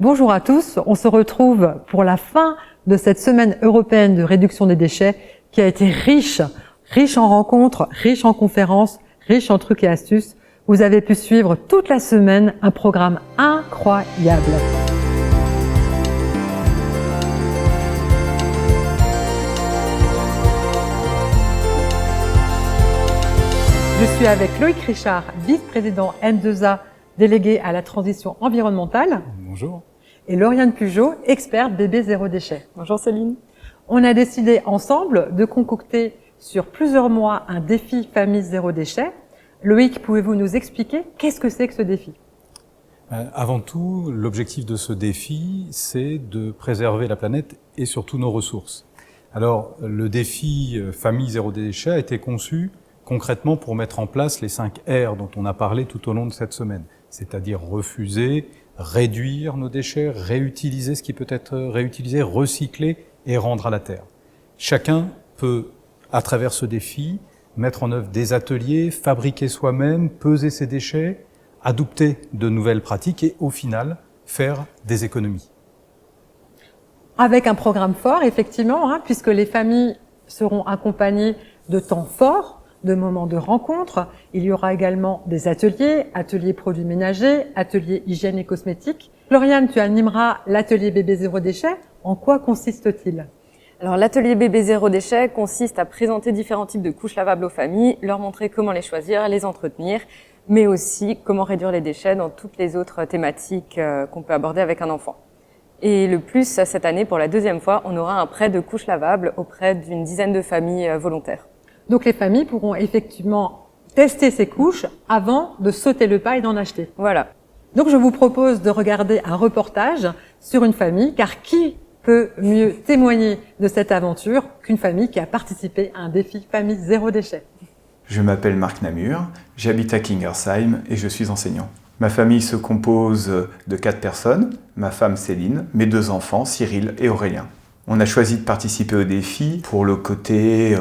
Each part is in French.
Bonjour à tous, on se retrouve pour la fin de cette semaine européenne de réduction des déchets qui a été riche en rencontres, riche en conférences, riche en trucs et astuces. Vous avez pu suivre toute la semaine un programme incroyable. Je suis avec Loïc Richard, vice-président N2A, délégué à la transition environnementale. Bonjour. Et Lauriane Pugeot, experte bébé zéro déchet. Bonjour Céline. On a décidé ensemble de concocter sur plusieurs mois un défi famille zéro déchet. Loïc, pouvez-vous nous expliquer qu'est-ce que c'est que ce défi ? Avant tout, l'objectif de ce défi, c'est de préserver la planète et surtout nos ressources. Alors, le défi famille zéro déchet a été conçu concrètement pour mettre en place les 5 R dont on a parlé tout au long de cette semaine, c'est-à-dire refuser, réduire nos déchets, réutiliser ce qui peut être réutilisé, recycler et rendre à la terre. Chacun peut, à travers ce défi, mettre en œuvre des ateliers, fabriquer soi-même, peser ses déchets, adopter de nouvelles pratiques et au final, faire des économies. Avec un programme fort, effectivement, puisque les familles seront accompagnées de temps forts, de moments de rencontre. Il y aura également des ateliers produits ménagers, ateliers hygiène et cosmétiques. Lauriane, tu animeras l'atelier bébé zéro déchet. En quoi consiste-t-il ? Alors l'atelier bébé zéro déchet consiste à présenter différents types de couches lavables aux familles, leur montrer comment les choisir, les entretenir, mais aussi comment réduire les déchets dans toutes les autres thématiques qu'on peut aborder avec un enfant. Et le plus, cette année, pour la 2e fois, on aura un prêt de couches lavables auprès d'une dizaine de familles volontaires. Donc les familles pourront effectivement tester ces couches avant de sauter le pas et d'en acheter. Voilà. Donc je vous propose de regarder un reportage sur une famille, car qui peut mieux témoigner de cette aventure qu'une famille qui a participé à un défi famille zéro déchet. Je m'appelle Marc Namur, j'habite à Kingersheim et je suis enseignant. Ma famille se compose de 4 personnes, ma femme Céline, mes 2 enfants Cyril et Aurélien. On a choisi de participer au défi pour le côté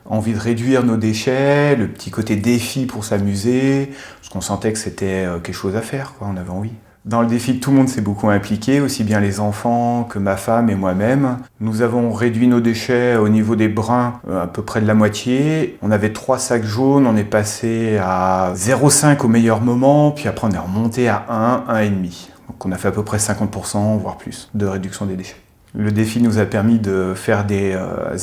envie de réduire nos déchets, le petit côté défi pour s'amuser, parce qu'on sentait que c'était quelque chose à faire, on avait envie. Dans le défi, tout le monde s'est beaucoup impliqué, aussi bien les enfants que ma femme et moi-même. Nous avons réduit nos déchets au niveau des brins à peu près de la moitié. On avait 3 sacs jaunes, on est passé à 0,5 au meilleur moment, puis après on est remonté à 1, 1,5. Donc on a fait à peu près 50%, voire plus, de réduction des déchets. Le défi nous a permis de faire des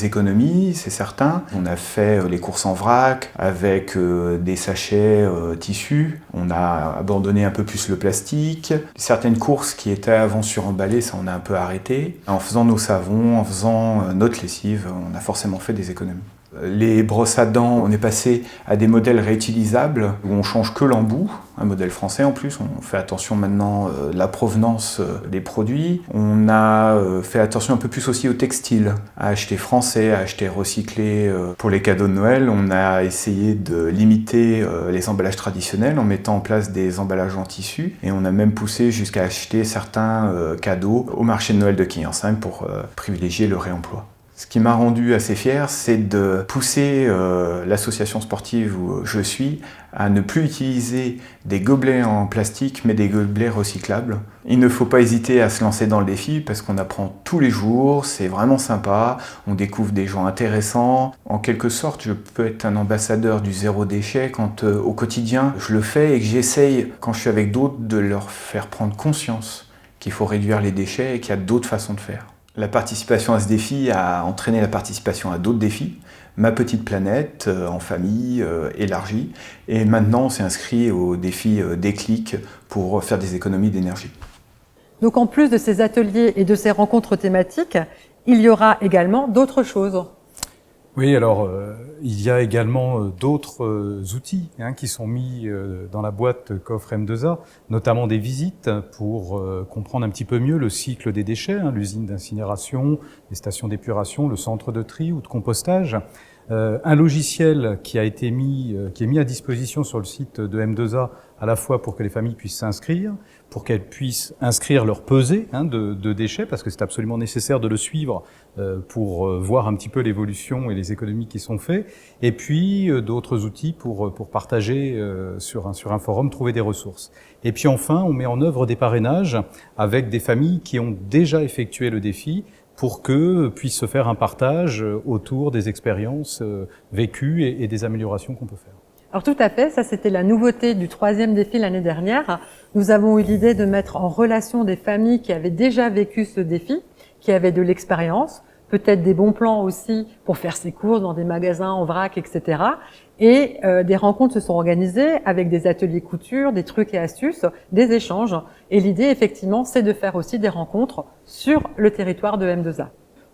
économies, c'est certain. On a fait les courses en vrac avec des sachets tissus. On a abandonné un peu plus le plastique. Certaines courses qui étaient avant suremballées, ça on a un peu arrêté. En faisant nos savons, en faisant notre lessive, on a forcément fait des économies. Les brosses à dents, on est passé à des modèles réutilisables où on change que l'embout, un modèle français en plus. On fait attention maintenant de la provenance des produits. On a fait attention un peu plus aussi au textile, à acheter français, à acheter recyclé. Pour les cadeaux de Noël, on a essayé de limiter les emballages traditionnels en mettant en place des emballages en tissu. Et on a même poussé jusqu'à acheter certains cadeaux au marché de Noël de Kingersheim pour privilégier le réemploi. Ce qui m'a rendu assez fier, c'est de pousser l'association sportive où je suis à ne plus utiliser des gobelets en plastique, mais des gobelets recyclables. Il ne faut pas hésiter à se lancer dans le défi parce qu'on apprend tous les jours, c'est vraiment sympa, on découvre des gens intéressants. En quelque sorte, je peux être un ambassadeur du zéro déchet quand au quotidien je le fais et que j'essaye, quand je suis avec d'autres, de leur faire prendre conscience qu'il faut réduire les déchets et qu'il y a d'autres façons de faire. La participation à ce défi a entraîné la participation à d'autres défis. Ma petite planète, en famille, élargie. Et maintenant, on s'est inscrit au défi Déclic pour faire des économies d'énergie. Donc en plus de ces ateliers et de ces rencontres thématiques, il y aura également d'autres choses. Oui, alors il y a également d'autres outils qui sont mis dans la boîte coffre M2A, notamment des visites pour comprendre un petit peu mieux le cycle des déchets, l'usine d'incinération, les stations d'épuration, le centre de tri ou de compostage. un logiciel qui est mis à disposition sur le site de M2A, à la fois pour que les familles puissent s'inscrire, pour qu'elles puissent inscrire leur pesée de déchets, parce que c'est absolument nécessaire de le suivre pour voir un petit peu l'évolution et les économies qui sont faites, et puis d'autres outils pour partager sur un forum, trouver des ressources. Et puis enfin, on met en œuvre des parrainages avec des familles qui ont déjà effectué le défi, pour que puisse se faire un partage autour des expériences vécues et des améliorations qu'on peut faire. Alors tout à fait, ça c'était la nouveauté du 3e défi l'année dernière. Nous avons eu l'idée de mettre en relation des familles qui avaient déjà vécu ce défi, qui avaient de l'expérience, peut-être des bons plans aussi pour faire ses courses dans des magasins en vrac, etc. Et des rencontres se sont organisées avec des ateliers couture, des trucs et astuces, des échanges. Et l'idée, effectivement, c'est de faire aussi des rencontres sur le territoire de M2A.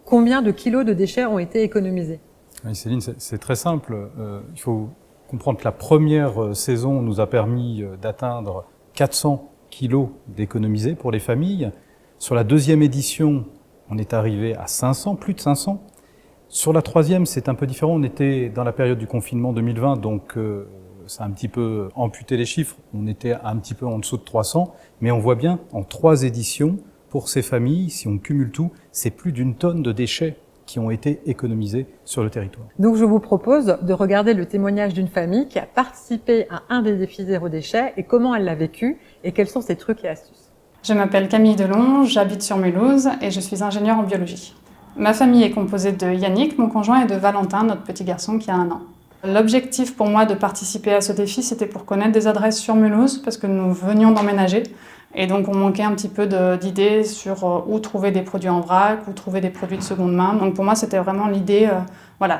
Combien de kilos de déchets ont été économisés? Oui, Céline, c'est très simple. Il faut comprendre que la première saison nous a permis d'atteindre 400 kilos d'économisés pour les familles. Sur la deuxième édition, on est arrivé à 500, plus de 500. Sur la troisième, c'est un peu différent. On était dans la période du confinement 2020, donc ça a un petit peu amputé les chiffres. On était un petit peu en dessous de 300, mais on voit bien, en 3 éditions, pour ces familles, si on cumule tout, c'est plus d'1 tonne de déchets qui ont été économisés sur le territoire. Donc je vous propose de regarder le témoignage d'une famille qui a participé à un des défis zéro déchet et comment elle l'a vécu et quels sont ses trucs et astuces. Je m'appelle Camille Delon, j'habite sur Mulhouse et je suis ingénieure en biologie. Ma famille est composée de Yannick, mon conjoint, et de Valentin, notre petit garçon qui a 1 an. L'objectif pour moi de participer à ce défi, c'était pour connaître des adresses sur Mulhouse parce que nous venions d'emménager. Et donc on manquait un petit peu d'idées sur où trouver des produits en vrac, où trouver des produits de seconde main. Donc pour moi c'était vraiment l'idée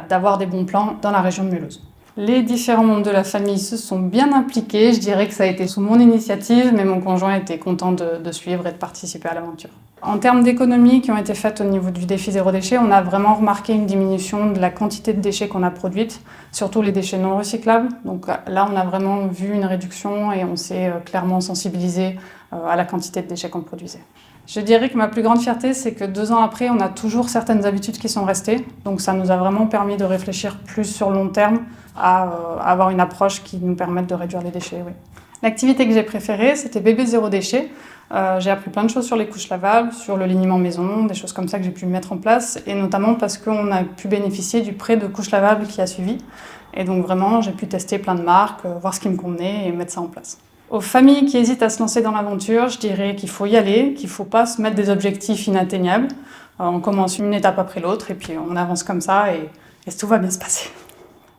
d'avoir des bons plans dans la région de Mulhouse. Les différents membres de la famille se sont bien impliqués. Je dirais que ça a été sous mon initiative, mais mon conjoint était content de suivre et de participer à l'aventure. En termes d'économies qui ont été faites au niveau du défi zéro déchet, on a vraiment remarqué une diminution de la quantité de déchets qu'on a produite, surtout les déchets non recyclables. Donc là, on a vraiment vu une réduction et on s'est clairement sensibilisé à la quantité de déchets qu'on produisait. Je dirais que ma plus grande fierté, c'est que 2 ans après, on a toujours certaines habitudes qui sont restées. Donc ça nous a vraiment permis de réfléchir plus sur le long terme à avoir une approche qui nous permette de réduire les déchets. Oui. L'activité que j'ai préférée, c'était bébé zéro déchet. J'ai appris plein de choses sur les couches lavables, sur le liniment maison, des choses comme ça que j'ai pu mettre en place, et notamment parce qu'on a pu bénéficier du prêt de couches lavables qui a suivi. Et donc vraiment, j'ai pu tester plein de marques, voir ce qui me convenait et mettre ça en place. Aux familles qui hésitent à se lancer dans l'aventure, je dirais qu'il faut y aller, qu'il ne faut pas se mettre des objectifs inatteignables. On commence une étape après l'autre et puis on avance comme ça et tout va bien se passer.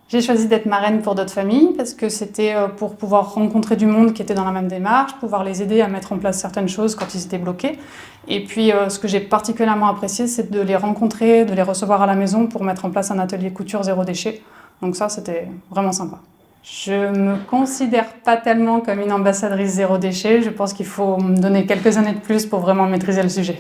J'ai choisi d'être marraine pour d'autres familles parce que c'était pour pouvoir rencontrer du monde qui était dans la même démarche, pouvoir les aider à mettre en place certaines choses quand ils étaient bloqués. Et puis ce que j'ai particulièrement apprécié, c'est de les rencontrer, de les recevoir à la maison pour mettre en place un atelier couture zéro déchet. Donc ça, c'était vraiment sympa. Je me considère pas tellement comme une ambassadrice zéro déchet. Je pense qu'il faut me donner quelques années de plus pour vraiment maîtriser le sujet.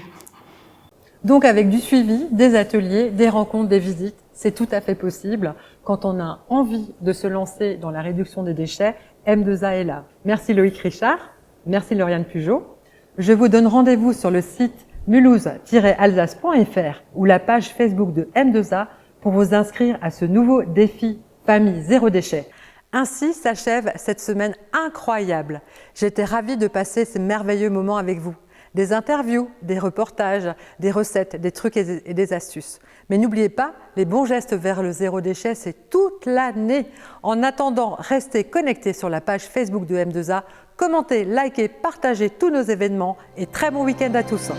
Donc avec du suivi, des ateliers, des rencontres, des visites, c'est tout à fait possible. Quand on a envie de se lancer dans la réduction des déchets, M2A est là. Merci Loïc Richard, merci Lauriane Pugeot. Je vous donne rendez-vous sur le site mulhouse-alsace.fr ou la page Facebook de M2A pour vous inscrire à ce nouveau défi Famille Zéro Déchet. Ainsi s'achève cette semaine incroyable. J'étais ravie de passer ces merveilleux moments avec vous. Des interviews, des reportages, des recettes, des trucs et des astuces. Mais n'oubliez pas, les bons gestes vers le zéro déchet, c'est toute l'année. En attendant, restez connectés sur la page Facebook de M2A, commentez, likez, partagez tous nos événements et très bon week-end à tous.